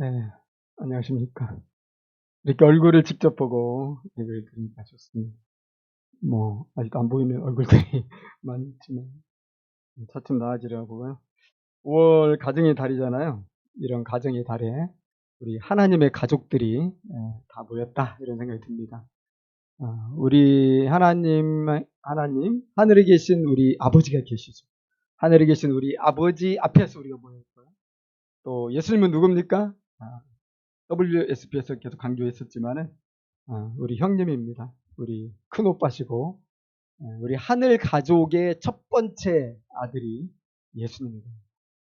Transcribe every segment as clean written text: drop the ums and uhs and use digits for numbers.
네, 안녕하십니까. 이렇게 얼굴을 직접 보고 얘기를 드리니까 좋습니다. 아직도 안 보이는 얼굴들이 많지만, 차츰 나아지려고요. 5월 가정의 달이잖아요. 이런 가정의 달에 우리 하나님의 가족들이 다 모였다, 이런 생각이 듭니다. 우리 하나님, 하늘에 계신 우리 아버지가 계시죠. 하늘에 계신 우리 아버지 앞에서 우리가 모였고요. 또 예수님은 누굽니까? WSP에서 계속 강조했었지만은 우리 형님입니다. 우리 큰 오빠시고 우리 하늘 가족의 첫 번째 아들이 예수님입니다.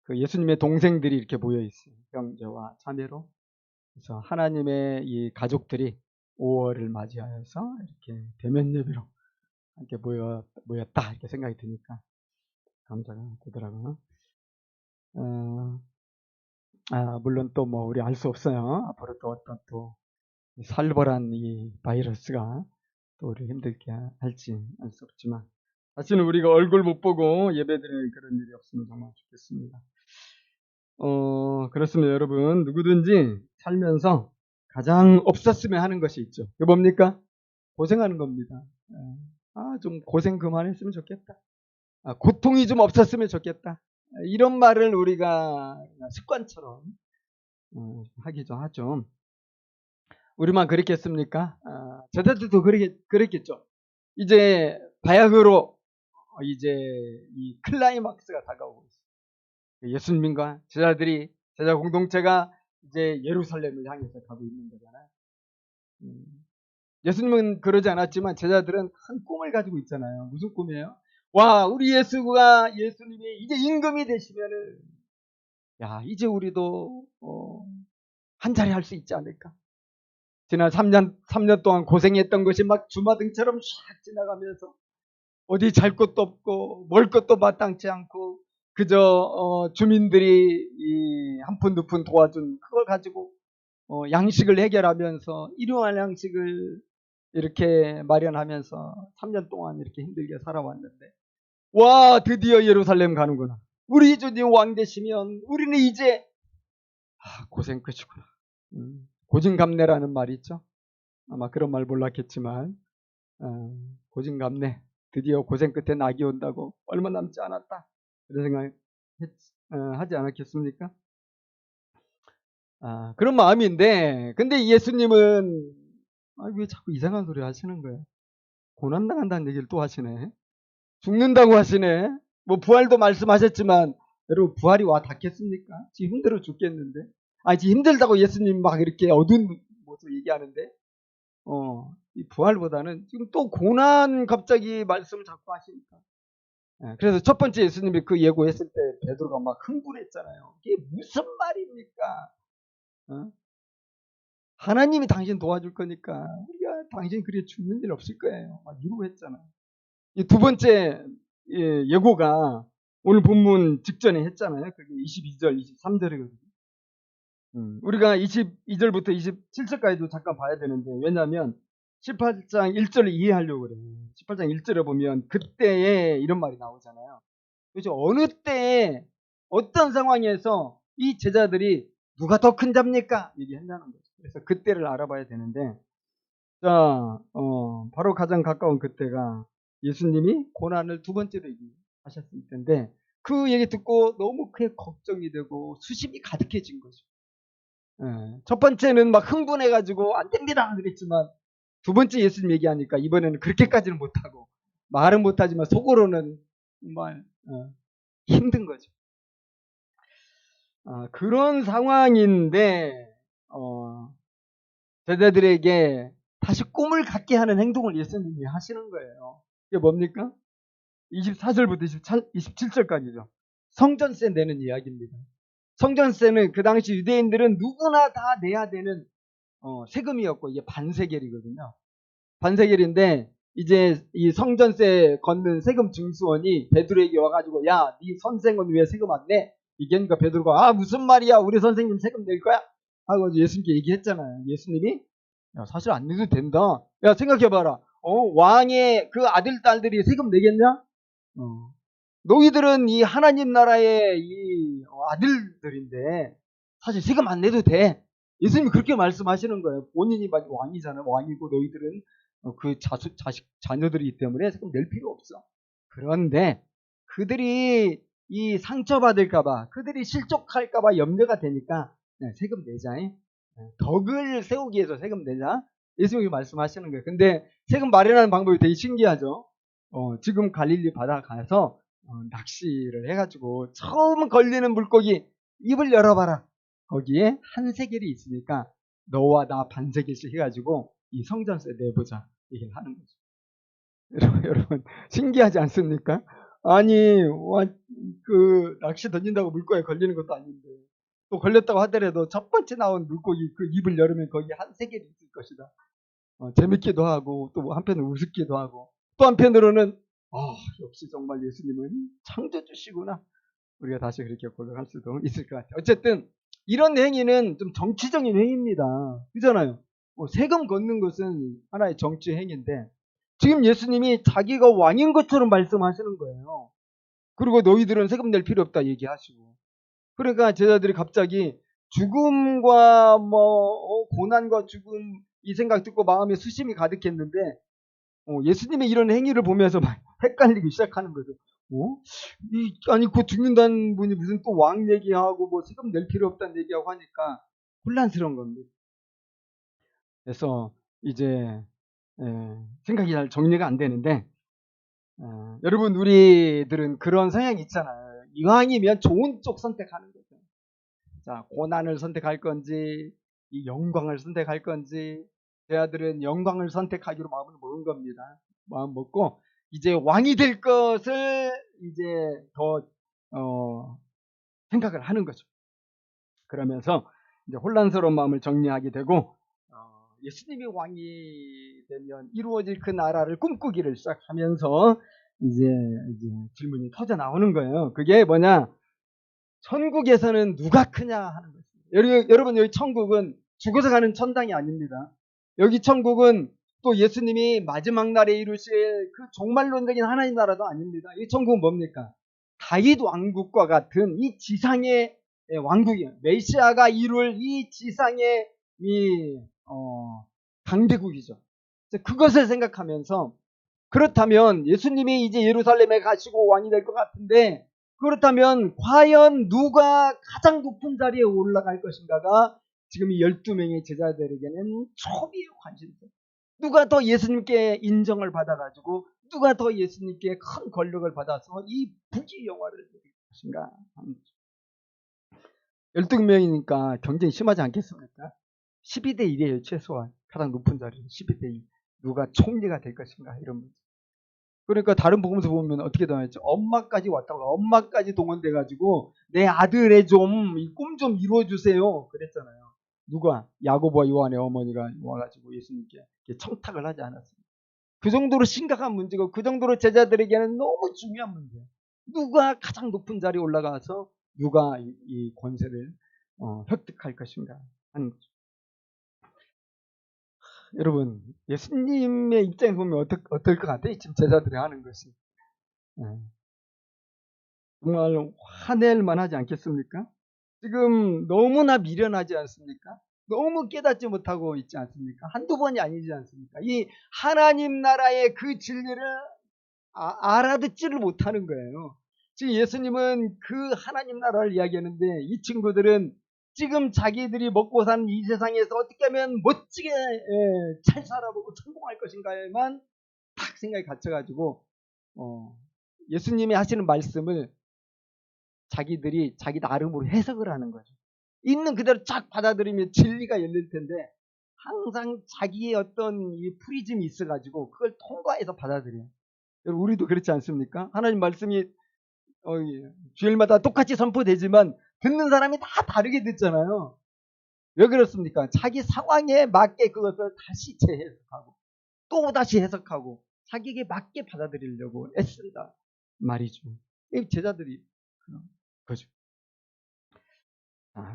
그 예수님의 동생들이 이렇게 모여 있어요. 형제와 자매로. 그래서 하나님의 이 가족들이 5월을 맞이하여서 이렇게 대면 예배로 함께 모였다 이렇게 생각이 드니까 감사가 되더라고요. 물론 또 우리 알 수 없어요. 앞으로 또 어떤 또 살벌한 이 바이러스가 또 우리를 힘들게 할지 알 수 없지만 다시는 우리가 얼굴 못 보고 예배드리는 그런 일이 없으면 정말 좋겠습니다. 그렇습니다. 여러분, 누구든지 살면서 가장 없었으면 하는 것이 있죠. 그게 뭡니까? 고생하는 겁니다. 좀 고생 그만했으면 좋겠다. 고통이 좀 없었으면 좋겠다. 이런 말을 우리가 습관처럼 하기 좀 하죠. 우리만 그랬겠습니까? 저들도 그랬겠죠. 이제 바야흐로 이제 이 클라이막스가 다가오고 있어요. 예수님과 제자 공동체가 이제 예루살렘을 향해서 가고 있는 거잖아요. 예수님은 그러지 않았지만 제자들은 큰 꿈을 가지고 있잖아요. 무슨 꿈이에요? 와, 우리 예수님이 이제 임금이 되시면은, 야, 이제 우리도 한 자리 할 수 있지 않을까? 지난 3년 동안 고생했던 것이 막 주마등처럼 샥 지나가면서 어디 잘 것도 없고 먹을 것도 마땅치 않고 그저 주민들이 한 푼 두 푼 도와준 그걸 가지고 양식을 해결하면서 일용할 양식을 이렇게 마련하면서 3년 동안 이렇게 힘들게 살아왔는데 와, 드디어 예루살렘 가는구나. 우리 주님 왕 되시면 우리는 이제 고생 끝이구나. 고진감래라는 말이 있죠. 아마 그런 말 몰랐겠지만 고진감래, 드디어 고생 끝에 낙이 온다고 얼마 남지 않았다 이런 생각 하지 않았겠습니까? 그런 마음인데 근데 예수님은 왜 자꾸 이상한 소리 하시는 거예요? 고난당한다는 얘기를 또 하시네. 죽는다고 하시네. 부활도 말씀하셨지만 여러분 부활이 와 닿겠습니까? 지금 힘들어 죽겠는데. 지금 힘들다고 예수님 막 이렇게 어두운 모습 얘기하는데 이 부활보다는 지금 또 고난 갑자기 말씀을 자꾸 하시니까. 그래서 첫 번째 예수님이 그 예고했을 때 베드로가 막 흥분했잖아요. 이게 무슨 말입니까? 하나님이 당신 도와줄 거니까 우리가 당신 그리 죽는 일 없을 거예요. 막 이러고 했잖아요. 이 두 번째 예고가 오늘 본문 직전에 했잖아요. 그게 22절, 23절이거든요. 우리가 22절부터 27절까지도 잠깐 봐야 되는데 왜냐하면 18장 1절을 이해하려고 그래요. 18장 1절에 보면 그때에 이런 말이 나오잖아요. 그래서 어느 때에 어떤 상황에서 이 제자들이 누가 더 큰 잡니까? 얘기한다는 거죠. 그래서 그때를 알아봐야 되는데 자, 바로 가장 가까운 그때가 예수님이 고난을 두 번째로 얘기하셨을 텐데 그 얘기 듣고 너무 크게 걱정이 되고 수심이 가득해진 거죠. 첫 번째는 막 흥분해가지고 안 됩니다 그랬지만 두 번째 예수님 얘기하니까 이번에는 그렇게까지는 못하고 말은 못하지만 속으로는 정말 힘든 거죠. 그런 상황인데 제자들에게 다시 꿈을 갖게 하는 행동을 예수님이 하시는 거예요. 이게 뭡니까? 24절부터 27절까지죠. 성전세 내는 이야기입니다. 성전세는 그 당시 유대인들은 누구나 다 내야 되는 세금이었고 이게 반세겔이거든요. 반세겔인데 이제 이 성전세 걷는 세금 증수원이 베드로에게 와가지고 야, 네 선생은 왜 세금 안 내? 이게니까 베드로가 무슨 말이야? 우리 선생님 세금 낼 거야? 하고 예수님께 얘기했잖아요. 예수님이 야, 사실 안 내도 된다. 야, 생각해봐라. 왕의 그 아들 딸들이 세금 내겠냐? 너희들은 이 하나님 나라의 이 아들들인데 사실 세금 안 내도 돼. 예수님이 그렇게 말씀하시는 거예요. 본인이 왕이잖아요. 왕이고 너희들은 그 자녀들이기 때문에 세금 낼 필요 없어. 그런데 그들이 이 상처받을까봐, 그들이 실족할까봐 염려가 되니까 세금 내자. 덕을 세우기 위해서 세금 내자. 예수님이 말씀하시는 거예요. 근데 세금 마련하는 방법이 되게 신기하죠. 지금 갈릴리 바다 가서 낚시를 해가지고 처음 걸리는 물고기 입을 열어봐라. 거기에 한 세겔이 있으니까 너와 나 반 세겔씩 해가지고 이 성전세에 내보자 얘기를 하는 거죠. 여러분 신기하지 않습니까? 아니 그 낚시 던진다고 물고기에 걸리는 것도 아닌데 또 걸렸다고 하더라도 첫 번째 나온 물고기 그 입을 열으면 거기에 한 세겔이 있을 것이다. 재밌기도 하고 또 한편으로 우습기도 하고 또 한편으로는 역시 정말 예수님은 창조주시구나. 우리가 다시 그렇게 고백할 수도 있을 것 같아요. 어쨌든 이런 행위는 좀 정치적인 행위입니다. 그잖아요. 세금 걷는 것은 하나의 정치 행위인데 지금 예수님이 자기가 왕인 것처럼 말씀하시는 거예요. 그리고 너희들은 세금 낼 필요 없다 얘기하시고 그러니까 제자들이 갑자기 죽음과 고난과 죽음 이 생각 듣고 마음에 수심이 가득했는데 예수님의 이런 행위를 보면서 막 헷갈리기 시작하는 거죠. 아니 그 죽는다는 분이 무슨 또 왕 얘기하고 뭐 세금 낼 필요 없다는 얘기하고 하니까 혼란스러운 겁니다. 그래서 이제 생각이 잘 정리가 안 되는데 여러분 우리들은 그런 성향이 있잖아요. 이왕이면 좋은 쪽 선택하는 거죠. 자, 고난을 선택할 건지 이 영광을 선택할 건지 제 아들은 영광을 선택하기로 마음을 먹은 겁니다. 마음 먹고 이제 왕이 될 것을 이제 더 생각을 하는 거죠. 그러면서 이제 혼란스러운 마음을 정리하게 되고 예수님이 왕이 되면 이루어질 그 나라를 꿈꾸기를 시작하면서 이제 질문이 터져 나오는 거예요. 그게 뭐냐? 천국에서는 누가 크냐 하는 것입니다. 여러분 여기 천국은 죽어서 가는 천당이 아닙니다. 여기 천국은 또 예수님이 마지막 날에 이루실 그 종말론적인 하나님 나라도 아닙니다. 이 천국은 뭡니까? 다윗 왕국과 같은 이 지상의 왕국이에요. 메시아가 이룰 이 지상의 이 강대국이죠. 그것을 생각하면서 그렇다면 예수님이 이제 예루살렘에 가시고 왕이 될 것 같은데 그렇다면 과연 누가 가장 높은 자리에 올라갈 것인가가 지금 이 12명의 제자들에게는 초기의 관심이죠. 누가 더 예수님께 인정을 받아가지고 누가 더 예수님께 큰 권력을 받아서 이 부귀영화를 누릴 것인가. 12명이니까 경쟁이 심하지 않겠습니까? 12대 1이에요. 최소한 가장 높은 자리는 12대 2. 누가 총리가 될 것인가 이런 문제. 그러니까 다른 복음서 보면 어떻게 당했죠? 엄마까지 왔다고 엄마까지 동원돼가지고 내 아들의 꿈 좀 이루어주세요 그랬잖아요. 누가? 야고보와 요한의 어머니가 와가지고 예수님께 청탁을 하지 않았습니다. 그 정도로 심각한 문제고 그 정도로 제자들에게는 너무 중요한 문제예요. 누가 가장 높은 자리에 올라가서 누가 이 권세를 획득할 것인가 하는 거죠. 여러분 예수님의 입장에서 보면 어떨 것 같아요? 지금 제자들이 하는 것이. 정말 화낼 만하지 않겠습니까? 지금 너무나 미련하지 않습니까? 너무 깨닫지 못하고 있지 않습니까? 한두 번이 아니지 않습니까? 이 하나님 나라의 그 진리를 알아듣지를 못하는 거예요. 지금 예수님은 그 하나님 나라를 이야기하는데 이 친구들은 지금 자기들이 먹고 사는 이 세상에서 어떻게 하면 멋지게 잘 살아보고 성공할 것인가에만 딱 생각이 갇혀가지고 예수님이 하시는 말씀을 자기들이 자기 나름으로 해석을 하는 거죠. 있는 그대로 쫙 받아들이면 진리가 열릴 텐데 항상 자기의 어떤 이 프리즘이 있어가지고 그걸 통과해서 받아들여요. 우리도 그렇지 않습니까? 하나님 말씀이 주일마다 똑같이 선포되지만 듣는 사람이 다 다르게 듣잖아요. 왜 그렇습니까? 자기 상황에 맞게 그것을 다시 재해석하고 또 다시 해석하고 자기에게 맞게 받아들이려고 애쓴다 말이죠. 제자들이 그런 거죠.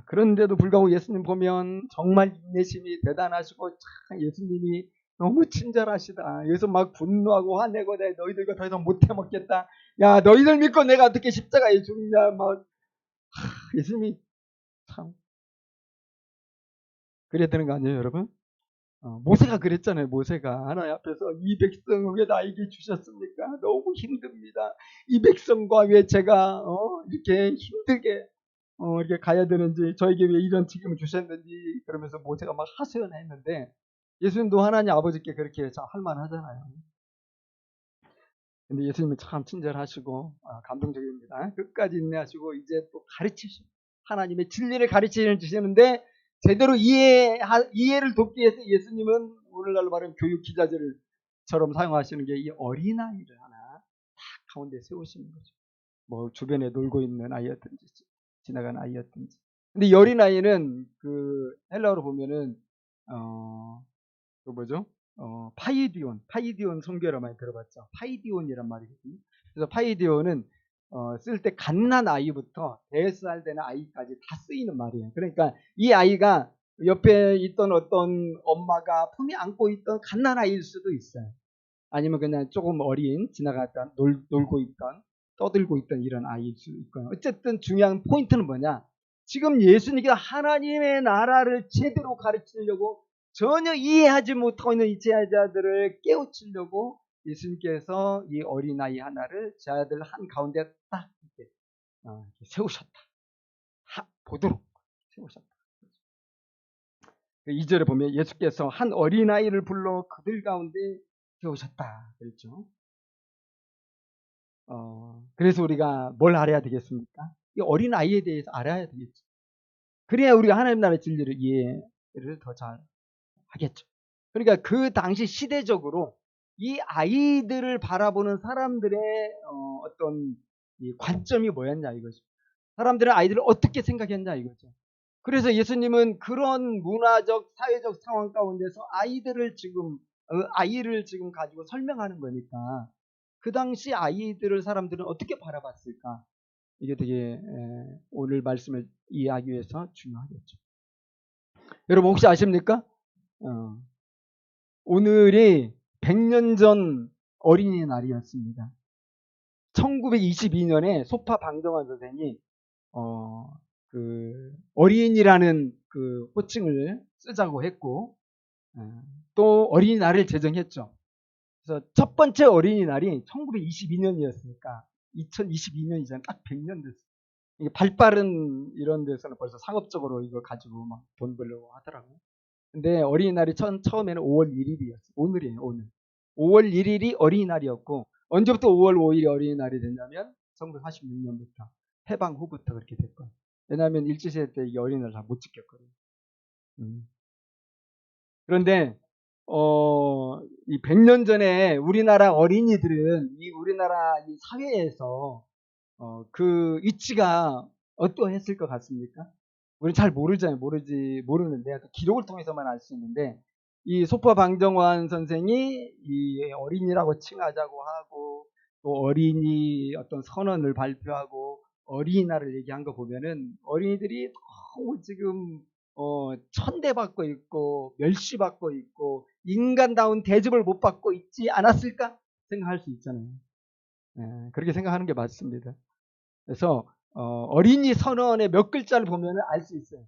그런데도 불구하고 예수님 보면 정말 인내심이 대단하시고 참 예수님이 너무 친절하시다. 여기서 막 분노하고 화내고 내가 너희들과 더 이상 못해 먹겠다. 야 너희들 믿고 내가 어떻게 십자가에 죽냐. 막 예수님이 참 그래야 되는 거 아니에요, 여러분? 모세가 그랬잖아요. 모세가 하나님 앞에서 이 백성을 왜 나에게 주셨습니까? 너무 힘듭니다. 이 백성과 왜 제가 이렇게 힘들게 이렇게 가야 되는지, 저에게 왜 이런 책임을 주셨는지, 그러면서 모세가 막 하소연했는데, 예수님도 하나님 아버지께 그렇게 할 만하잖아요. 근데 예수님은 참 친절하시고 감동적입니다. 끝까지 인내하시고 이제 또 가르치시고 하나님의 진리를 가르치시는 주시는데, 제대로 이해를 돕기 위해서 예수님은 오늘날로 말하면 교육 기자들처럼 사용하시는 게 이 어린아이를 하나 딱 가운데 세우시는 거죠. 뭐 주변에 놀고 있는 아이였든지 지나가는 아이였든지. 근데 이 어린아이는 그 헬라어로 보면은 그 뭐죠? 파이디온 성교라 많이 들어봤죠. 파이디온이란 말이거든요. 그래서 파이디온은 쓸 때 갓난 아이부터 4살 되는 아이까지 다 쓰이는 말이에요. 그러니까 이 아이가 옆에 있던 어떤 엄마가 품에 안고 있던 갓난 아이일 수도 있어요. 아니면 그냥 조금 어린 지나갔던 놀고 있던 떠들고 있던 이런 아이일 수도 있고요. 어쨌든 중요한 포인트는 뭐냐? 지금 예수님께서 하나님의 나라를 제대로 가르치려고 전혀 이해하지 못하고 있는 이 제자들을 깨우치려고 예수님께서 이 어린아이 하나를 제자들 한 가운데 딱 이렇게 세우셨다. 보도록 세우셨다. 2절에 보면 예수께서 한 어린아이를 불러 그들 가운데 세우셨다. 그랬죠. 그래서 우리가 뭘 알아야 되겠습니까? 이 어린아이에 대해서 알아야 되겠죠. 그래야 우리가 하나님 나라의 진리를 이해를 더 잘 하겠죠. 그러니까 그 당시 시대적으로 이 아이들을 바라보는 사람들의 어떤 이 관점이 뭐였냐 이거죠. 사람들은 아이들을 어떻게 생각했냐 이거죠. 그래서 예수님은 그런 문화적, 사회적 상황 가운데서 아이를 지금 가지고 설명하는 거니까 그 당시 아이들을 사람들은 어떻게 바라봤을까? 이게 되게 오늘 말씀을 이해하기 위해서 중요하겠죠. 여러분 혹시 아십니까? 오늘이 100년 전 어린이날이었습니다. 1922년에 소파 방정환 선생이 그 어린이라는 그 호칭을 쓰자고 했고 또 어린이날을 제정했죠. 그래서 첫 번째 어린이날이 1922년이었으니까 2022년이잖아요. 딱 100년 됐어요. 이게 발빠른 이런 데서는 벌써 상업적으로 이거 가지고 막 돈 벌려고 하더라고요. 근데 어린이날이 처음에는 5월 1일이었어요. 오늘이에요, 오늘. 5월 1일이 어린이날이었고, 언제부터 5월 5일이 어린이날이 됐냐면, 1946년부터, 해방 후부터 그렇게 됐고. 왜냐하면 일제시대 때 이 어린이날 잘 못 지켰거든요. 그런데, 이 100년 전에 우리나라 어린이들은 이 우리나라 이 사회에서, 그 위치가 어떠했을 것 같습니까? 우리는 잘 모르잖아요. 모르는데, 기록을 통해서만 알 수 있는데, 이 소파 방정환 선생이 이 어린이라고 칭하자고 하고, 또 어린이 어떤 선언을 발표하고, 어린이날을 얘기한 거 보면은, 어린이들이 너무 지금, 천대받고 있고, 멸시받고 있고, 인간다운 대접을 못 받고 있지 않았을까? 생각할 수 있잖아요. 그렇게 생각하는 게 맞습니다. 그래서 어린이 선언의 몇 글자를 보면 알 수 있어요.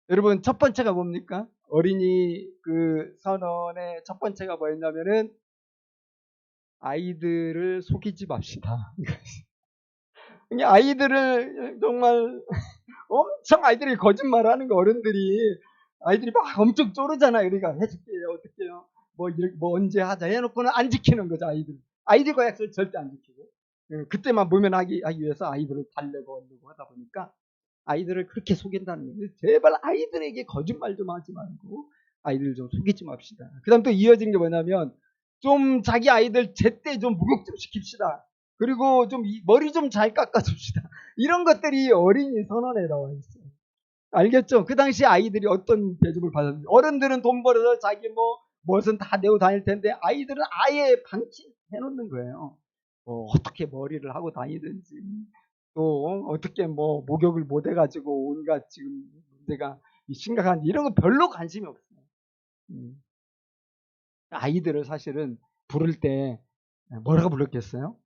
여러분 첫 번째가 뭡니까? 어린이 그 선언의 첫 번째가 뭐였냐면은 아이들을 속이지 맙시다. 아이들을 정말 엄청 아이들이 거짓말하는 거 어른들이 아이들이 막 엄청 쪼르잖아요. 그러니까 해줄게요, 어떡해요, 뭐 언제 하자 해놓고는 안 지키는 거죠 아이들. 아이들과 약속을 절대 안 지키고 그때만 모면하기 위해서 아이들을 달래고 얻고 하다 보니까 아이들을 그렇게 속인다는 거예요. 제발 아이들에게 거짓말 좀 하지 말고 아이들 좀 속이지 맙시다. 그 다음 또 이어진 게 뭐냐면 좀 자기 아이들 제때 좀 목욕 좀 시킵시다. 그리고 좀 머리 좀 잘 깎아줍시다. 이런 것들이 어린이 선언에 나와 있어요. 알겠죠? 그 당시 아이들이 어떤 대접을 받았는지. 어른들은 돈 벌어서 자기 무엇은 다 내고 다닐 텐데 아이들은 아예 방치해 놓는 거예요. 어떻게 머리를 하고 다니든지 또 어떻게 목욕을 못 해가지고 온갖 지금 문제가 심각한 이런 거 별로 관심이 없어요. 아이들을 사실은 부를 때 뭐라고 불렀겠어요?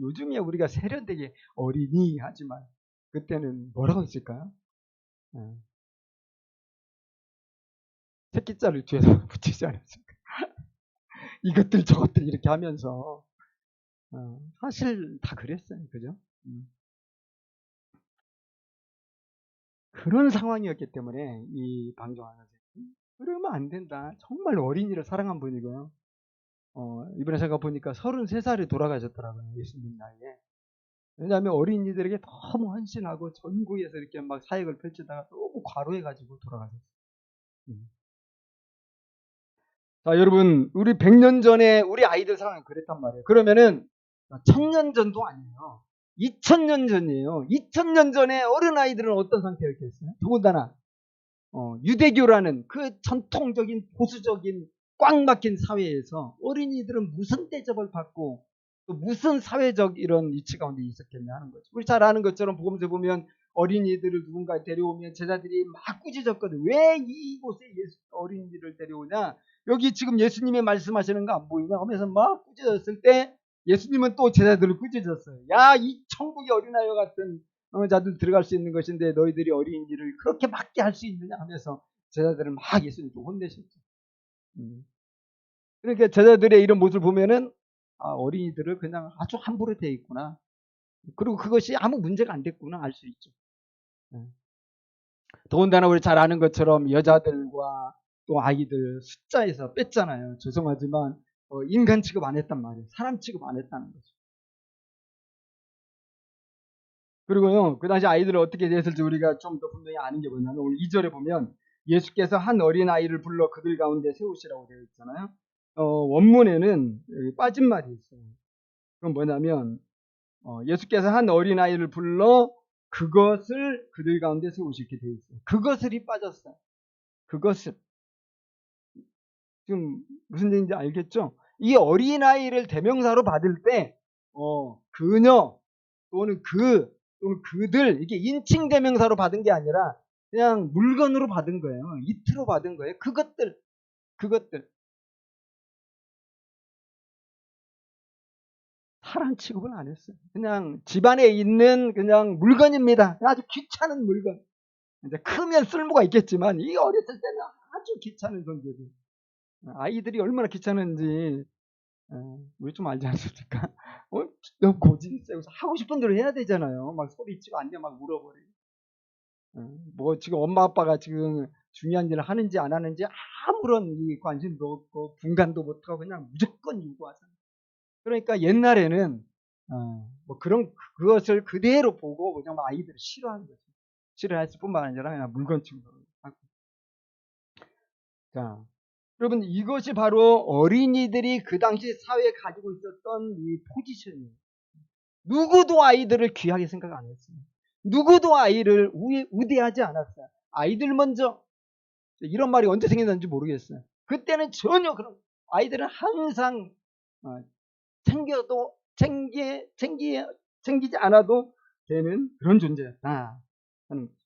요즘에 우리가 세련되게 어린이 하지만 그때는 뭐라고 했을까요? 새끼자를 뒤에서 붙이지 않았습니까? 이것들 저것들 이렇게 하면서 사실 다 그랬어요. 그죠? 그런 상황이었기 때문에 이 방종하는 선생님 그러면 안 된다. 정말 어린이를 사랑한 분이고요. 이번에 제가 보니까 33살에 돌아가셨더라고요. 예수님 나이에. 왜냐하면 어린이들에게 너무 헌신하고 전국에서 이렇게 막 사역을 펼치다가 너무 과로해가지고 돌아가셨어요. 자, 여러분, 우리 100년 전에 우리 아이들 상황이 그랬단 말이에요. 그러면은 1000년 전도 아니에요. 2000년 전이에요. 2000년 전에 어린아이들은 어떤 상태였겠어요? 더군다나 유대교라는 그 전통적인 보수적인 꽉 막힌 사회에서 어린이들은 무슨 대접을 받고 또 무슨 사회적 이런 위치 가운데 있었겠냐 하는 거죠. 우리 잘 아는 것처럼 복음서 보면 어린이들을 누군가 데려오면 제자들이 막 꾸짖었거든. 왜 이곳에 어린이들을 데려오냐? 여기 지금 예수님이 말씀하시는 거 안 보이냐? 하면서 막 꾸짖었을 때 예수님은 또 제자들을 꾸짖었어요. 야, 이 천국의 어린아이와 같은 자들 들어갈 수 있는 것인데 너희들이 어린이를 그렇게 막게 할 수 있느냐 하면서 제자들을 막 예수님도 혼내셨죠. 그러니까 제자들의 이런 모습을 보면은 어린이들을 그냥 아주 함부로 돼 있구나. 그리고 그것이 아무 문제가 안 됐구나 알 수 있죠. 더군다나 우리 잘 아는 것처럼 여자들과 또 아이들 숫자에서 뺐잖아요. 죄송하지만 인간 취급 안 했단 말이에요. 사람 취급 안 했다는 거죠. 그리고요, 그 당시 아이들을 어떻게 대했을지 우리가 좀 더 분명히 아는 게 뭐냐면, 오늘 2절에 보면 예수께서 한 어린아이를 불러 그들 가운데 세우시라고 되어 있잖아요. 원문에는 여기 빠진 말이 있어요. 그건 뭐냐면, 예수께서 한 어린아이를 불러 그것을 그들 가운데 세우시게 되어 있어요. 그것을이 빠졌어요. 그것을. 지금 무슨 얘기인지 알겠죠? 이 어린아이를 대명사로 받을 때, 그녀, 또는 또는 그들, 이게 인칭 대명사로 받은 게 아니라 그냥 물건으로 받은 거예요. 이트로 받은 거예요. 그것들. 사람 취급을 안 했어요. 그냥 집안에 있는 그냥 물건입니다. 아주 귀찮은 물건. 이제 크면 쓸모가 있겠지만, 이 어렸을 때는 아주 귀찮은 존재들. 아이들이 얼마나 귀찮은지, 우리 좀 알지 않습니까? 너무 고집이 세고 하고 싶은 대로 해야 되잖아요. 막 소리치고 안 돼, 막 물어버리고. 뭐 지금 엄마 아빠가 지금 중요한 일을 하는지 안 하는지 아무런 이 관심도 없고 분간도 못하고 그냥 무조건 요구하잖아요. 그러니까 옛날에는 뭐 그것을 그대로 보고 그냥 아이들을 싫어하는 거죠. 싫어했을 뿐만 아니라 그냥 물건 취급을 하고. 자, 여러분 이것이 바로 어린이들이 그 당시 사회에 가지고 있었던 이 포지션이에요. 누구도 아이들을 귀하게 생각 안 했어요. 누구도 아이를 우대하지 않았어요. 아이들 먼저. 이런 말이 언제 생겼는지 모르겠어요. 그때는 전혀 그런, 아이들은 항상 챙겨도 챙기지 않아도 되는 그런 존재였다 하는 거죠.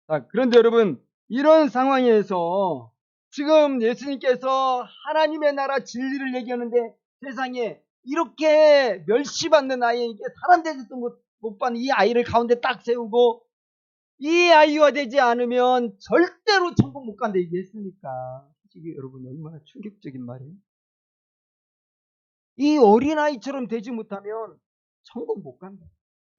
자, 그런데 여러분 이런 상황에서 지금 예수님께서 하나님의 나라 진리를 얘기하는데 세상에 이렇게 멸시받는 아이에게 사람 되지도 못 받는 이 아이를 가운데 딱 세우고 이 아이와 되지 않으면 절대로 천국 못 간다 얘기했으니까 이게 여러분 얼마나 충격적인 말이에요. 이 어린아이처럼 되지 못하면 천국 못 간다.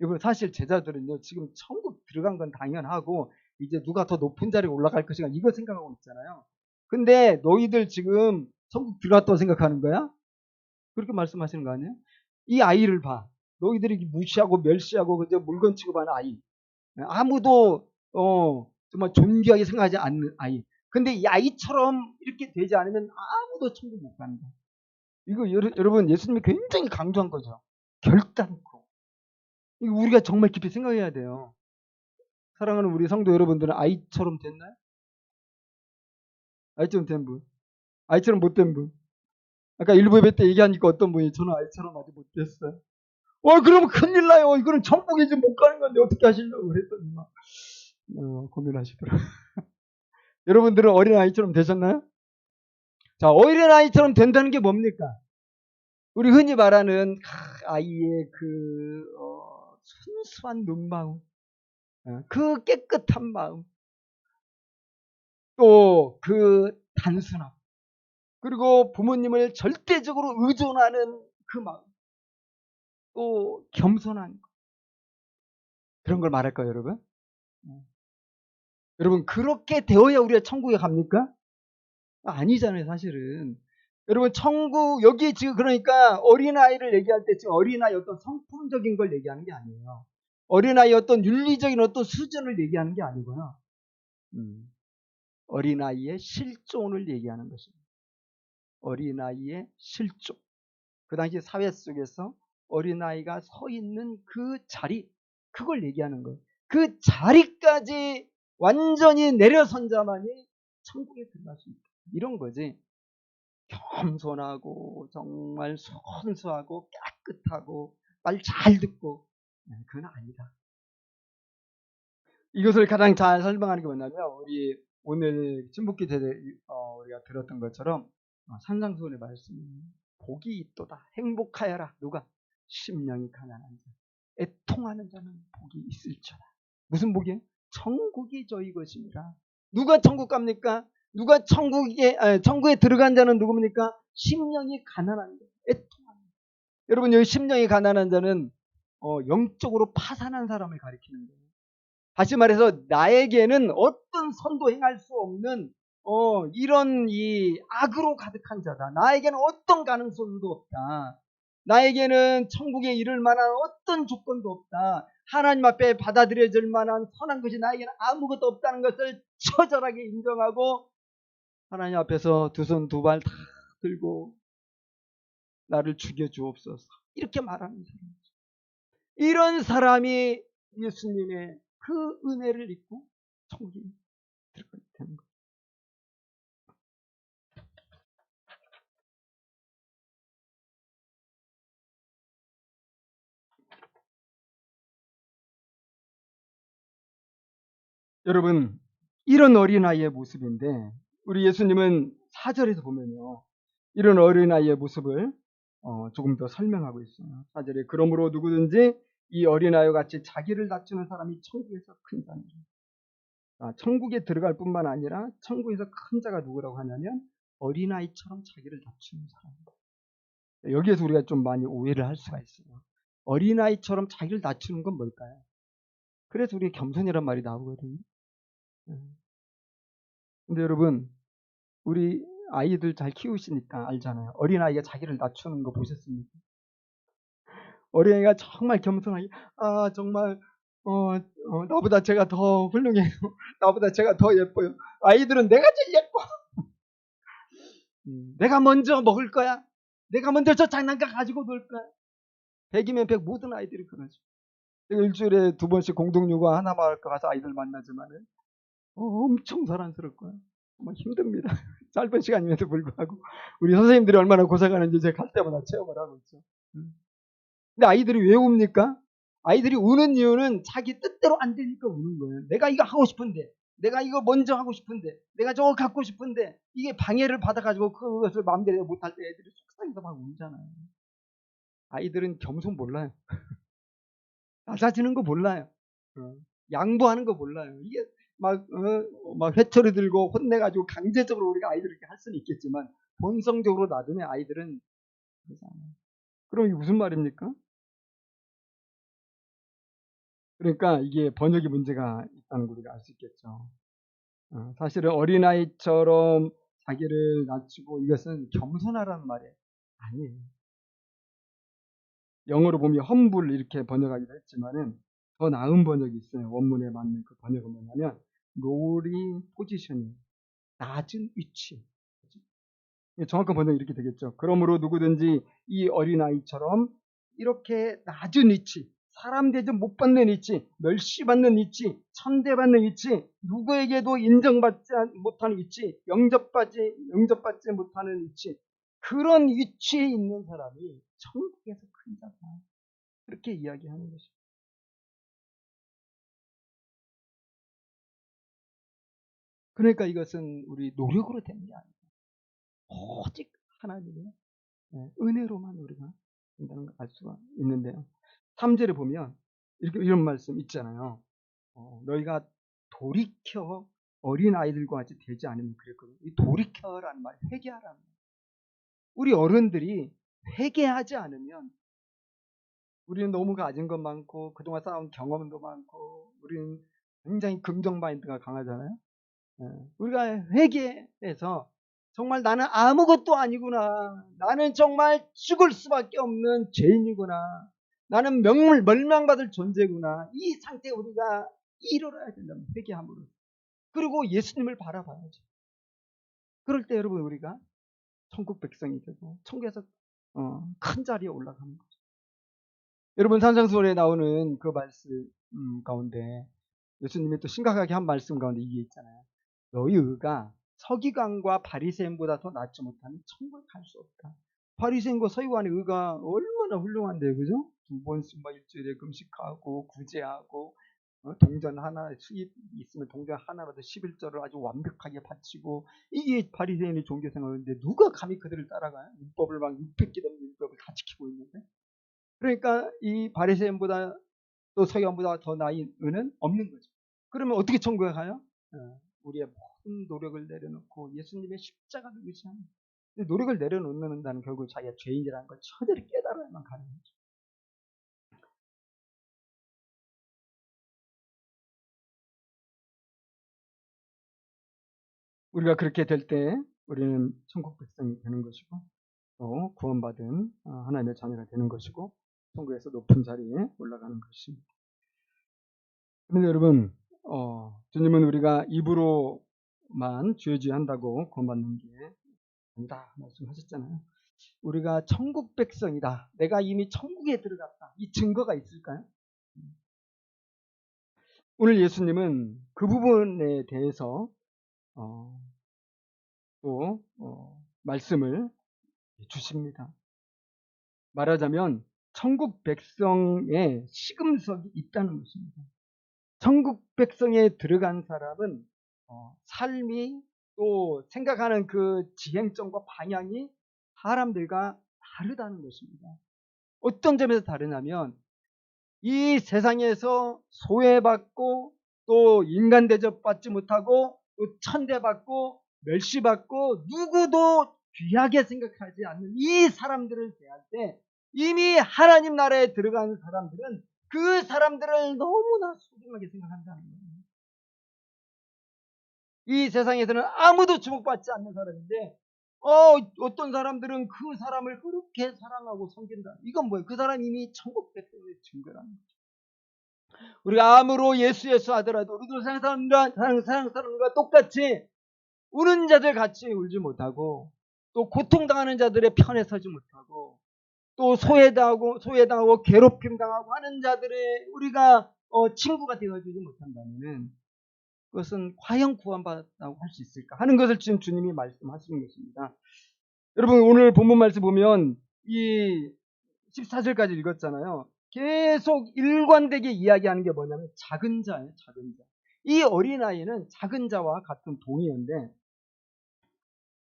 여러분 사실 제자들은요 지금 천국 들어간 건 당연하고 이제 누가 더 높은 자리에 올라갈 것인가 이거 생각하고 있잖아요. 근데 너희들 지금 천국 들어갔다고 생각하는 거야? 그렇게 말씀하시는 거 아니에요? 이 아이를 봐. 너희들이 무시하고 멸시하고 그저 물건 취급하는 아이. 아무도 정말 존귀하게 생각하지 않는 아이. 근데 이 아이처럼 이렇게 되지 않으면 아무도 천국 못 간다. 이거 여러분 예수님이 굉장히 강조한 거죠. 결단코. 이거 우리가 정말 깊이 생각해야 돼요. 사랑하는 우리 성도 여러분들은 아이처럼 됐나요? 아이처럼 된 분. 아이처럼 못된 분. 아까 일부 예배 때 얘기하니까 어떤 분이 저는 아이처럼 아직 못 됐어요. 그러면 큰일 나요. 이거는 천국에 지금 못 가는 건데 어떻게 하시려고 그랬더니 막 고민하시더라고요. 여러분들은 어린아이처럼 되셨나요? 자, 어린아이처럼 된다는 게 뭡니까? 우리 흔히 말하는 아이의 그 순수한 눈마음, 그 깨끗한 마음, 또 그 단순함, 그리고 부모님을 절대적으로 의존하는 그 마음, 또 겸손한 것, 그런 걸 말할까요, 여러분? 여러분, 그렇게 되어야 우리가 천국에 갑니까? 아니잖아요, 사실은. 여러분, 천국, 여기 지금 그러니까 어린아이를 얘기할 때 지금 어린아이 어떤 성품적인 걸 얘기하는 게 아니에요. 어린아이 어떤 윤리적인 어떤 수준을 얘기하는 게 아니고요. 어린아이의 실존을 얘기하는 것입니다. 어린아이의 실존. 그 당시 사회 속에서 어린아이가 서 있는 그 자리, 그걸 얘기하는 거예요. 그 자리까지 완전히 내려선 자만이 천국에 들어갈 수 있다. 이런 거지. 겸손하고 정말 순수하고 깨끗하고 말 잘 듣고, 그건 아니다. 이것을 가장 잘 설명하는 게 뭐냐면 우리 오늘 친북기 대회 우리가 들었던 것처럼 산상수훈의 말씀이 복이 있도다. 행복하여라. 누가? 심령이 가난한 자, 애통하는 자는 복이 있을지어다. 무슨 복이에요? 천국이 저희 것입니다. 누가 천국 갑니까? 누가 천국에 들어간 자는 누굽니까? 심령이 가난한 자, 애통하는 자. 여러분, 여기 심령이 가난한 자는 영적으로 파산한 사람을 가리키는 거예요. 다시 말해서 나에게는 어떤 선도 행할 수 없는 이런 이 악으로 가득한 자다. 나에게는 어떤 가능성도 없다. 나에게는 천국에 이를 만한 어떤 조건도 없다. 하나님 앞에 받아들여질 만한 선한 것이 나에게는 아무것도 없다는 것을 처절하게 인정하고 하나님 앞에서 두 손 두 발 다 들고 나를 죽여주옵소서, 이렇게 말하는 사람. 이런 사람이 예수님의 그 은혜를 입고 천국에 들어가게 되는 거예요. 여러분, 이런 어린아이의 모습인데 우리 예수님은 4절에서 보면요, 이런 어린아이의 모습을 조금 더 설명하고 있어요. 4절에 그러므로 누구든지 이 어린아이와 같이 자기를 낮추는 사람이 천국에서 큰 자니라. 천국에 들어갈 뿐만 아니라 천국에서 큰 자가 누구라고 하냐면 어린아이처럼 자기를 낮추는 사람입니다. 여기에서 우리가 좀 많이 오해를 할 수가 있어요. 어린아이처럼 자기를 낮추는 건 뭘까요? 그래서 우리 겸손이란 말이 나오거든요. 근데 여러분, 우리 아이들 잘 키우시니까 알잖아요. 어린아이가 자기를 낮추는 거 보셨습니까? 어린아이가 정말 겸손하게, 정말, 나보다 제가 더 훌륭해요. 나보다 제가 더 예뻐요. 아이들은 내가 제일 예뻐. 내가 먼저 먹을 거야. 내가 먼저 저 장난감 가지고 놀 거야. 100이면 100 모든 아이들이 그러죠. 일주일에 2번씩 공동육아 하나마을까 가서 아이들 만나지만은 엄청 사랑스러울 거야. 정말 힘듭니다. 짧은 시간임에도 불구하고 우리 선생님들이 얼마나 고생하는지 제가 갈 때마다 체험을 하고 있죠. 근데 아이들이 왜 웁니까? 아이들이 우는 이유는 자기 뜻대로 안 되니까 우는 거예요. 내가 이거 하고 싶은데, 내가 이거 먼저 하고 싶은데, 내가 저거 갖고 싶은데, 이게 방해를 받아가지고 그것을 마음대로 못할 때 애들이 속상해서 막 울잖아요. 아이들은 겸손 몰라요. 낮아지는 거 몰라요. 양보하는 거 몰라요. 이게 막 회초리 들고 혼내가지고 강제적으로 우리가 아이들을 이렇게 할 수는 있겠지만 본성적으로 놔두면 아이들은 그러잖아요. 그럼 이게 무슨 말입니까? 그러니까 이게 번역의 문제가 있다는 걸 우리가 알 수 있겠죠. 사실은 어린아이처럼 자기를 낮추고 이것은 겸손하라는 말이 아니에요. 영어로 보면 험불 이렇게 번역하기도 했지만은 더 나은 번역이 있어요. 원문에 맞는 그 번역은 뭐냐면 lowly position, 낮은 위치. 정확한 번역이 이렇게 되겠죠. 그러므로 누구든지 이 어린아이처럼 이렇게 낮은 위치, 사람 대접 못 받는 위치, 멸시받는 위치, 천대받는 위치, 누구에게도 인정받지 못하는 위치, 영접받지 못하는 위치, 그런 위치에 있는 사람이 천국에서 큰 자다. 그렇게 이야기하는 것입니다. 그러니까 이것은 우리 노력으로 되는 게 아니에요. 오직 하나님의 은혜로만 우리가 된다는 걸 알 수가 있는데요. 3절에 보면 이런 말씀 있잖아요. 너희가 돌이켜 어린 아이들과 같이 되지 않으면 그랬거든요. 이 돌이켜라는 말, 회개하라는 말. 우리 어른들이 회개하지 않으면 우리는 너무 가진 것 많고 그동안 쌓은 경험도 많고 우리는 굉장히 긍정 마인드가 강하잖아요. 우리가 회개해서 정말 나는 아무것도 아니구나. 나는 정말 죽을 수밖에 없는 죄인이구나. 나는 멸망받을 존재구나. 이 상태에 우리가 이르러야 된다면 회개함으로. 그리고 예수님을 바라봐야죠. 그럴 때 여러분 우리가 천국 백성이 되고 천국에서 큰 자리에 올라가는 거죠. 여러분 산상수훈에 나오는 그 말씀 가운데 예수님이 또 심각하게 한 말씀 가운데 이게 있잖아요. 너희 의가 서기관과 바리새인보다 더 낫지 못하면 천국에 갈 수 없다. 바리새인과 서기관의 의가 얼마나 훌륭한데요, 그죠? 2번씩 막 일주일에 금식하고 구제하고 동전 하나 수입 있으면 동전 하나라도 11절을 아주 완벽하게 바치고 이게 바리새인의 종교 생활인데 누가 감히 그들을 따라가요? 율법을 막 600개 넘는 율법을 다 지키고 있는데. 그러니까 이 바리새인보다 또 서기관보다 더 나은 의는 없는 거죠. 그러면 어떻게 천국에 가요? 우리의 모든 노력을 내려놓고 예수님의 십자가를 의지하는. 노력을 내려놓는다는 결국 자기가 죄인이라는 걸 처절히 깨달아야만 가는 거죠. 우리가 그렇게 될 때 우리는 천국 백성이 되는 것이고 또 구원받은 하나님의 자녀가 되는 것이고 천국에서 높은 자리에 올라가는 것입니다. 그런데 여러분 주님은 우리가 입으로만 죄지한다고 구원받는 게 아니다 말씀하셨잖아요. 우리가 천국 백성이다. 내가 이미 천국에 들어갔다. 이 증거가 있을까요? 오늘 예수님은 그 부분에 대해서 또 말씀을 주십니다. 말하자면 천국 백성의 시금석이 있다는 것입니다. 천국 백성에 들어간 사람은 삶이 또 생각하는 그 지행점과 방향이 사람들과 다르다는 것입니다. 어떤 점에서 다르냐면 이 세상에서 소외받고 또 인간 대접받지 못하고 또 천대받고 멸시받고 누구도 귀하게 생각하지 않는 이 사람들을 대할 때 이미 하나님 나라에 들어간 사람들은 그 사람들을 너무나 소중하게 생각한다는 거예요. 이 세상에서는 아무도 주목받지 않는 사람인데 어떤 사람들은 그 사람을 그렇게 사랑하고 섬긴다. 이건 뭐예요? 그 사람이 이미 천국 백성의 증거라는 거죠. 우리가 아무로 예수 하더라도 우리도 세상 사람과 똑같이 우는 자들 같이 울지 못하고 또 고통당하는 자들의 편에 서지 못하고 또 소외당하고 괴롭힘 당하고 하는 자들의 우리가 친구가 되어주지 못한다면은 그것은 과연 구원받았다고 할 수 있을까 하는 것을 지금 주님이 말씀하시는 것입니다. 여러분 오늘 본문 말씀 보면 이 14절까지 읽었잖아요. 계속 일관되게 이야기하는 게 뭐냐면 작은 자예요. 작은 자. 이 어린아이는 작은 자와 같은 동의어인데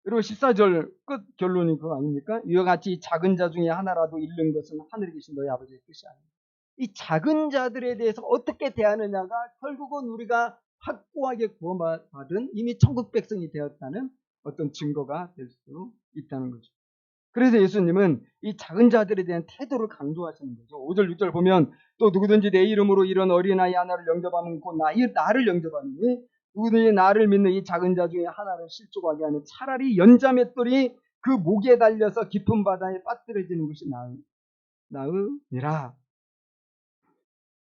그리고 14절 끝 결론이 그거 아닙니까? 이와 같이 작은 자 중에 하나라도 잃는 것은 하늘에 계신 너희 아버지의 뜻이 아닙니다. 이 작은 자들에 대해서 어떻게 대하느냐가 결국은 우리가 확고하게 구원받은 이미 천국 백성이 되었다는 어떤 증거가 될 수 있다는 거죠. 그래서 예수님은 이 작은 자들에 대한 태도를 강조하시는 거죠. 5절, 6절 보면 또 누구든지 내 이름으로 이런 어린아이 하나를 영접하면 곧 나를 영접하니 누구든지 나를 믿는 이 작은 자 중에 하나를 실족하게 하면 차라리 연자맷돌이 그 목에 달려서 깊은 바다에 빠뜨려지는 것이 나으니라.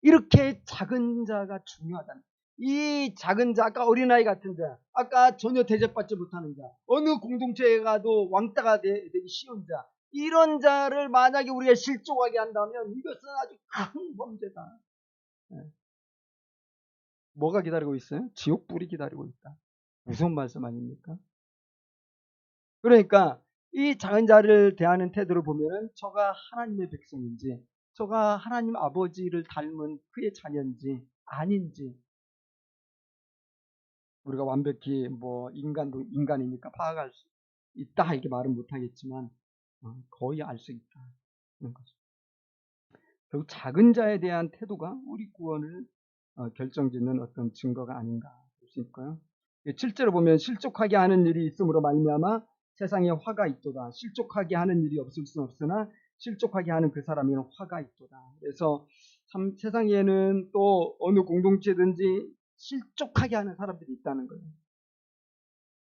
이렇게 작은 자가 중요하다는 이 작은 자, 아까 어린아이 같은 자, 아까 전혀 대접받지 못하는 자, 어느 공동체에 가도 왕따가 되기 쉬운 자, 이런 자를 만약에 우리가 실족하게 한다면 이것은 아주 큰 범죄다. 뭐가 기다리고 있어요? 지옥불이 기다리고 있다. 무슨 말씀 아닙니까? 그러니까 이 작은 자를 대하는 태도를 보면은 저가 하나님의 백성인지 저가 하나님 아버지를 닮은 그의 자녀인지 아닌지 우리가 완벽히 뭐 인간도 인간이니까 파악할 수 있다 이렇게 말은 못하겠지만 거의 알 수 있다 이런 거죠. 결국 작은 자에 대한 태도가 우리 구원을 결정짓는 어떤 증거가 아닌가 볼 수 있고요. 실제로 보면 실족하게 하는 일이 있음으로 말미암아 세상에 화가 있도다. 실족하게 하는 일이 없을 수 없으나 실족하게 하는 그 사람에는 화가 있도다. 그래서 참 세상에는 또 어느 공동체든지 실족하게 하는 사람들이 있다는 거예요.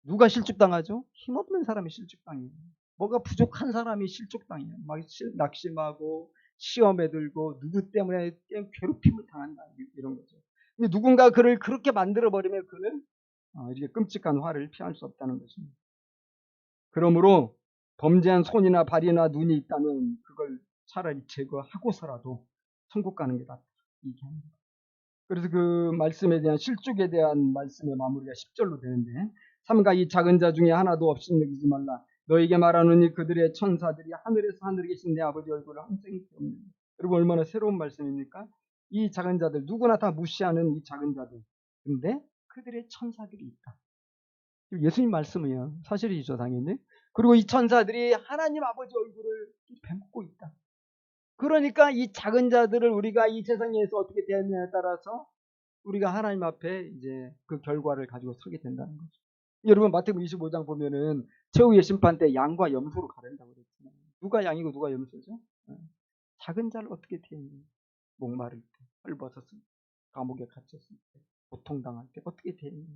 누가 실족당하죠? 힘없는 사람이 실족당해요. 뭐가 부족한 사람이 실족당해요. 막 낙심하고 시험에 들고 누구 때문에 괴롭힘을 당한다. 이런 거죠. 근데 누군가 그를 그렇게 만들어버리면 그는 이렇게 끔찍한 화를 피할 수 없다는 것입니다. 그러므로 범죄한 손이나 발이나 눈이 있다면 그걸 차라리 제거하고서라도 천국 가는 게 낫다. 얘기합니다. 그래서 그 말씀에 대한 실족에 대한 말씀의 마무리가 10절로 되는데 삼가 이 작은 자 중에 하나도 없이 여기지 말라. 너에게 말하노니 그들의 천사들이 하늘에서 하늘에 계신 내 아버지 얼굴을 항상 보느니라. 여러분 얼마나 새로운 말씀입니까? 이 작은 자들 누구나 다 무시하는 이 작은 자들. 근데 그들의 천사들이 있다. 예수님 말씀이에요. 사실이죠 당연히. 그리고 이 천사들이 하나님 아버지 얼굴을 뵙고 있다. 그러니까 이 작은 자들을 우리가 이 세상에서 어떻게 대하느냐에 따라서 우리가 하나님 앞에 이제 그 결과를 가지고 서게 된다는 거죠. 여러분 마태복음 25장 보면은 최후의 심판 때 양과 염소로 가른다고 그랬잖아요. 누가 양이고 누가 염소죠? 작은 자를 어떻게 대했느냐. 목마를 때, 헐벗었을 때, 감옥에 갇혔을 때, 고통당할 때 어떻게 대했느냐.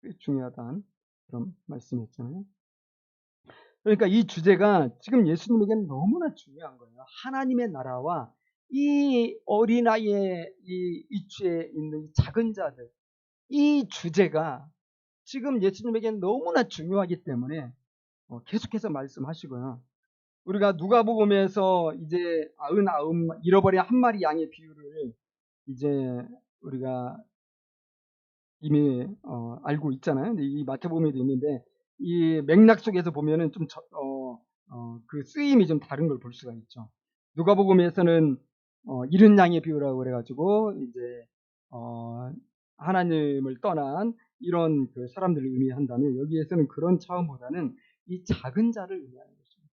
그게 중요하다는 그런 말씀이었잖아요. 그러니까 이 주제가 지금 예수님에게는 너무나 중요한 거예요. 하나님의 나라와 이 어린아이의 이 위치에 있는 작은 자들, 이 주제가 지금 예수님에게는 너무나 중요하기 때문에 계속해서 말씀하시고요. 우리가 누가복음에서 이제 99 잃어버린 한 마리 양의 비유를 이제 우리가 이미 알고 있잖아요. 근데 이 마태복음에도 있는데 이 맥락 속에서 보면은 좀 그 쓰임이 좀 다른 걸 볼 수가 있죠. 누가복음에서는 잃은 양의 비유라고 그래가지고 이제 하나님을 떠난 이런 그 사람들을 의미한다면 여기에서는 그런 차원보다는 이 작은 자를 의미하는 것입니다.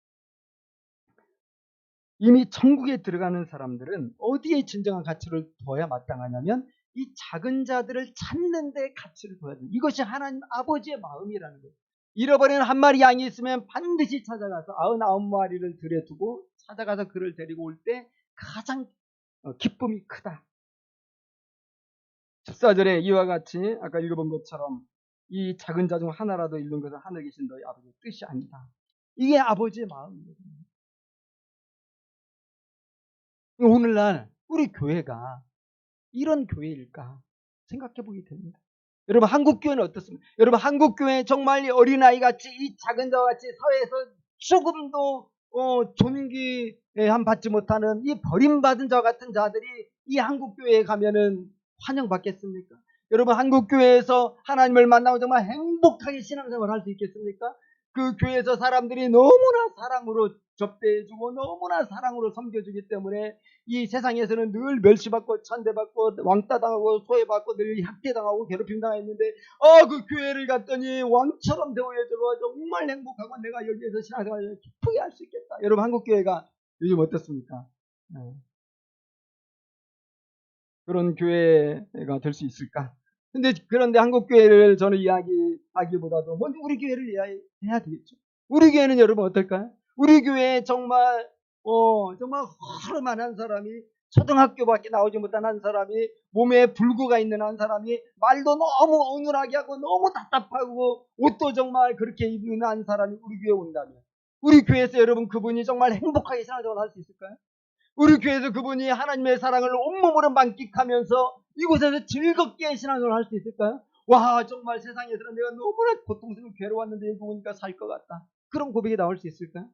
이미 천국에 들어가는 사람들은 어디에 진정한 가치를 둬야 마땅하냐면 이 작은 자들을 찾는 데 가치를 둬야 됩니다. 이것이 하나님 아버지의 마음이라는 거예요. 잃어버린 한 마리 양이 있으면 반드시 찾아가서 99마리를 들여두고 찾아가서 그를 데리고 올 때 가장 기쁨이 크다. 14절에 이와 같이 아까 읽어본 것처럼 이 작은 자 중 하나라도 잃는 것은 하늘에 계신 너희 아버지의 뜻이 아니다. 이게 아버지의 마음이거든요. 오늘날 우리 교회가 이런 교회일까 생각해 보게 됩니다. 여러분 한국 교회는 어떻습니까? 여러분 한국 교회 정말 어린아이 같이 이 작은 자와 같이 사회에서 조금도 존귀함 받지 못하는 이 버림받은 자와 같은 자들이 이 한국 교회에 가면은 환영받겠습니까? 여러분 한국 교회에서 하나님을 만나고 정말 행복하게 신앙생활을 할 수 있겠습니까? 그 교회에서 사람들이 너무나 사랑으로 접대해주고 너무나 사랑으로 섬겨주기 때문에 이 세상에서는 늘 멸시받고 천대받고 왕따당하고 소외받고 늘 학대당하고 괴롭힘당했는데 그 교회를 갔더니 왕처럼 대우해주고 정말 행복하고 내가 여기에서 신앙생활을 기쁘게 할 수 있겠다. 여러분 한국 교회가 요즘 어떻습니까? 그런 교회가 될 수 있을까? 그런데 한국 교회를 저는 이야기하기보다도 먼저 우리 교회를 이야기해야 되겠죠. 우리 교회는 여러분 어떨까요? 우리 교회에 정말 허름한 사람이 초등학교밖에 나오지 못한 한 사람이 몸에 불구가 있는 한 사람이 말도 너무 어눌하게 하고 너무 답답하고 옷도 정말 그렇게 입는 한 사람이 우리 교회에 온다면 우리 교회에서 여러분 그분이 정말 행복하게 신앙생활을 할 수 있을까요? 우리 교회에서 그분이 하나님의 사랑을 온몸으로 만끽하면서 이곳에서 즐겁게 신앙생활을 할 수 있을까요? 와 정말 세상에서는 내가 너무나 고통스럽고 괴로웠는데 여기 오니까 살 것 같다. 그런 고백이 나올 수 있을까요?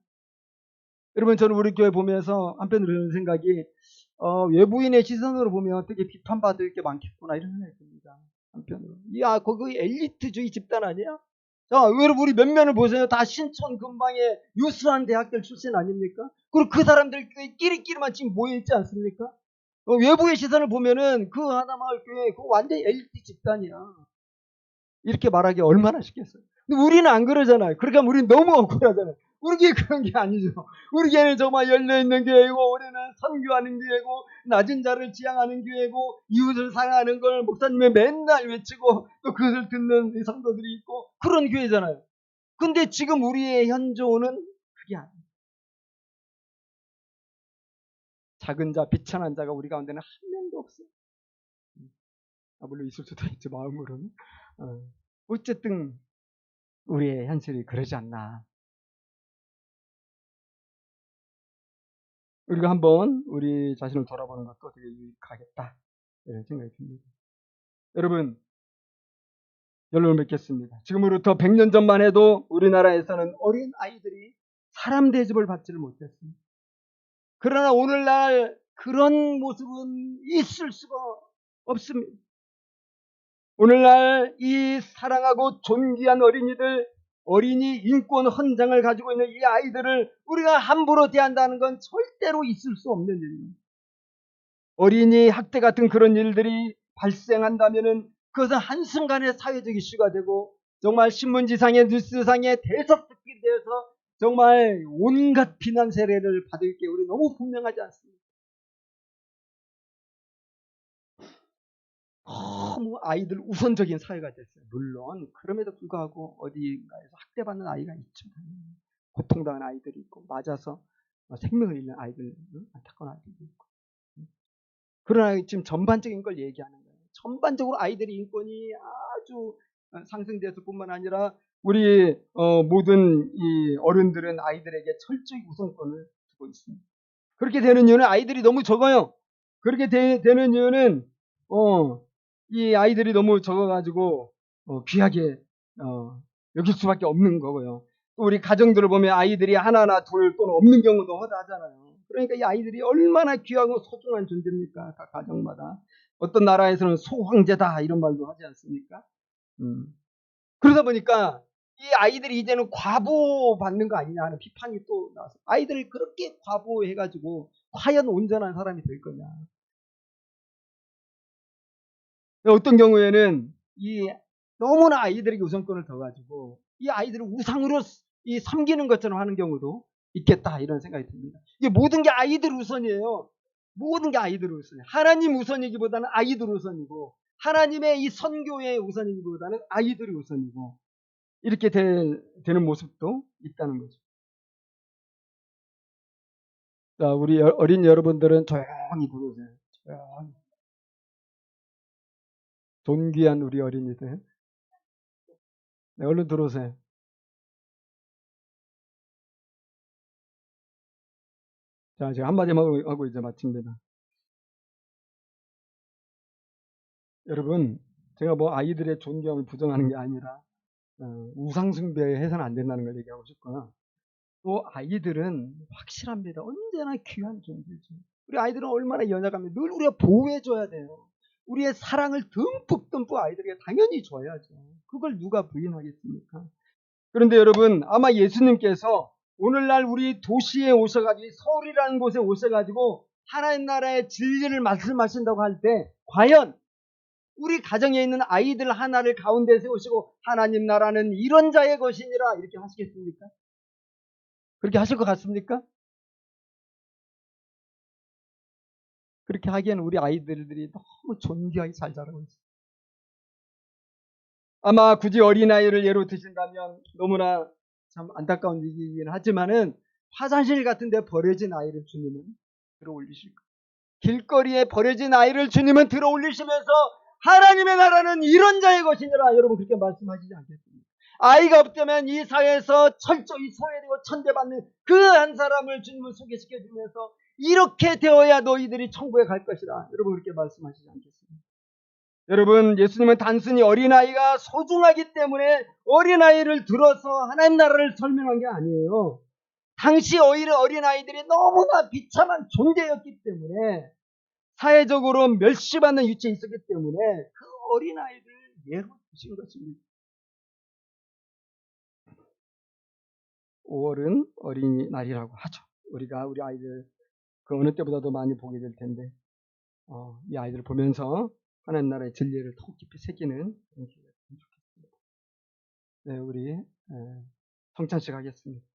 여러분 저는 우리 교회 보면서 한편으로 드는 생각이 외부인의 시선으로 보면 되게 비판받을 게 많겠구나 이런 생각이 듭니다. 한편으로 거기 엘리트주의 집단 아니야? 자, 여러분 우리 몇 면을 보세요. 다 신촌 근방의 유수한 대학들 출신 아닙니까? 그리고 그 사람들끼리만 지금 모여있지 않습니까? 외부의 시선을 보면은 그 하나마을 교회 그거 완전 엘리트 집단이야. 이렇게 말하기 얼마나 쉽겠어요. 근데 우리는 안 그러잖아요. 그러니까 우리는 너무 억울하잖아요. 우리 교회 그런 게 아니죠. 우리 교회는 정말 열려있는 교회고, 우리는 선교하는 교회고, 낮은 자를 지향하는 교회고, 이웃을 사랑하는 걸 목사님이 맨날 외치고, 또 그것을 듣는 성도들이 있고, 그런 교회잖아요. 근데 지금 우리의 현조는 그게 아니에요. 작은 자, 비천한 자가 우리 가운데는 한 명도 없어요. 물론 있을 수도 있죠, 마음으로는. 어쨌든 우리의 현실이 그러지 않나. 우리가 한번 우리 자신을 돌아보는 것도 되게 유익하겠다, 이런 생각이 듭니다. 여러분, 결론을 맺겠습니다. 지금으로부터 100년 전만 해도 우리나라에서는 어린 아이들이 사람 대접을 받지를 못했습니다. 그러나 오늘날 그런 모습은 있을 수가 없습니다. 오늘날 이 사랑하고 존귀한 어린이들, 어린이 인권 헌장을 가지고 있는 이 아이들을 우리가 함부로 대한다는 건 절대로 있을 수 없는 일입니다. 어린이 학대 같은 그런 일들이 발생한다면은 그것은 한순간에 사회적 이슈가 되고 정말 신문지상에 뉴스상에 대석특필이 되어서 정말 온갖 비난 세례를 받을 게 우리 너무 분명하지 않습니까? 너무 아이들 우선적인 사회가 됐어요. 물론 그럼에도 불구하고 어디가에서 학대받는 아이가 있죠. 고통당한 아이들이 있고 맞아서 생명을 잃는 아이들, 안타까운 아이들도 있고. 그러나 지금 전반적인 걸 얘기하는 거예요. 전반적으로 아이들의 인권이 아주 상승돼서 뿐만 아니라 우리 모든 이 어른들은 아이들에게 철저히 우선권을 두고 있습니다. 그렇게 되는 이유는 아이들이 너무 적어요. 그렇게 되는 이유는 이 아이들이 너무 적어가지고 귀하게 여길 수밖에 없는 거고요. 또 우리 가정들을 보면 아이들이 하나나 둘 또는 없는 경우도 허다하잖아요. 그러니까 이 아이들이 얼마나 귀하고 소중한 존재입니까? 각 가정마다. 어떤 나라에서는 소황제다 이런 말도 하지 않습니까? 그러다 보니까 이 아이들이 이제는 과보 받는 거 아니냐 하는 비판이 또 나와서 아이들을 그렇게 과보해가지고 과연 온전한 사람이 될 거냐. 어떤 경우에는 이 너무나 아이들에게 우선권을 둬가지고 이 아이들을 우상으로 이 섬기는 것처럼 하는 경우도 있겠다 이런 생각이 듭니다. 이게 모든 게 아이들 우선이에요. 모든 게 아이들 우선이에요. 하나님 우선이기보다는 아이들 우선이고 하나님의 이 선교의 우선이기보다는 아이들이 우선이고 이렇게 되는 모습도 있다는 거죠. 자, 우리 어린 여러분들은 조용히 들으세요. 조용히. 존귀한 우리 어린이들. 네, 얼른 들어오세요. 자, 제가 한마디만 하고 이제 마칩니다. 여러분, 제가 뭐 아이들의 존귀함을 부정하는 게 아니라 우상숭배에 해서는 안 된다는 걸 얘기하고 싶거나 또 아이들은 확실합니다. 언제나 귀한 존재죠. 우리 아이들은 얼마나 연약합니다. 늘 우리가 보호해줘야 돼요. 우리의 사랑을 듬뿍 아이들에게 당연히 줘야죠. 그걸 누가 부인하겠습니까? 그런데 여러분, 아마 예수님께서 오늘날 우리 도시에 오셔가지고 서울이라는 곳에 오셔가지고 하나님 나라의 진리를 말씀하신다고 할 때 과연 우리 가정에 있는 아이들 하나를 가운데 세우시고 하나님 나라는 이런 자의 것이니라 이렇게 하시겠습니까? 그렇게 하실 것 같습니까? 그렇게 하기에는 우리 아이들이 너무 존귀하게 잘 자라고 있어요. 아마 굳이 어린아이를 예로 드신다면 너무나 참 안타까운 얘기이긴 하지만은 화장실 같은 데 버려진 아이를 주님은 들어올리실 거예요. 길거리에 버려진 아이를 주님은 들어올리시면서 하나님의 나라는 이런 자의 것이니라 여러분 그렇게 말씀하시지 않겠습니까? 아이가 없다면 이 사회에서 철저히 소외되고 천대받는 그 한 사람을 주님은 소개시켜주면서 이렇게 되어야 너희들이 천국에 갈 것이다. 여러분 그렇게 말씀하시지 않겠습니까? 여러분 예수님은 단순히 어린아이가 소중하기 때문에 어린아이를 들어서 하나님 나라를 설명한 게 아니에요. 당시 오히려 어린아이들이 너무나 비참한 존재였기 때문에 사회적으로 멸시받는 위치에 있었기 때문에 그 어린아이들을 예로 드신 것입니다. 5월은 어린이날이라고 하죠. 우리가 우리 아이들 그 어느 때보다도 많이 보게 될 텐데 이 아이들을 보면서 하나님 나라의 진리를 더 깊이 새기는 그런 기회가 됐으면 좋겠습니다. 네, 우리 성찬식 하겠습니다.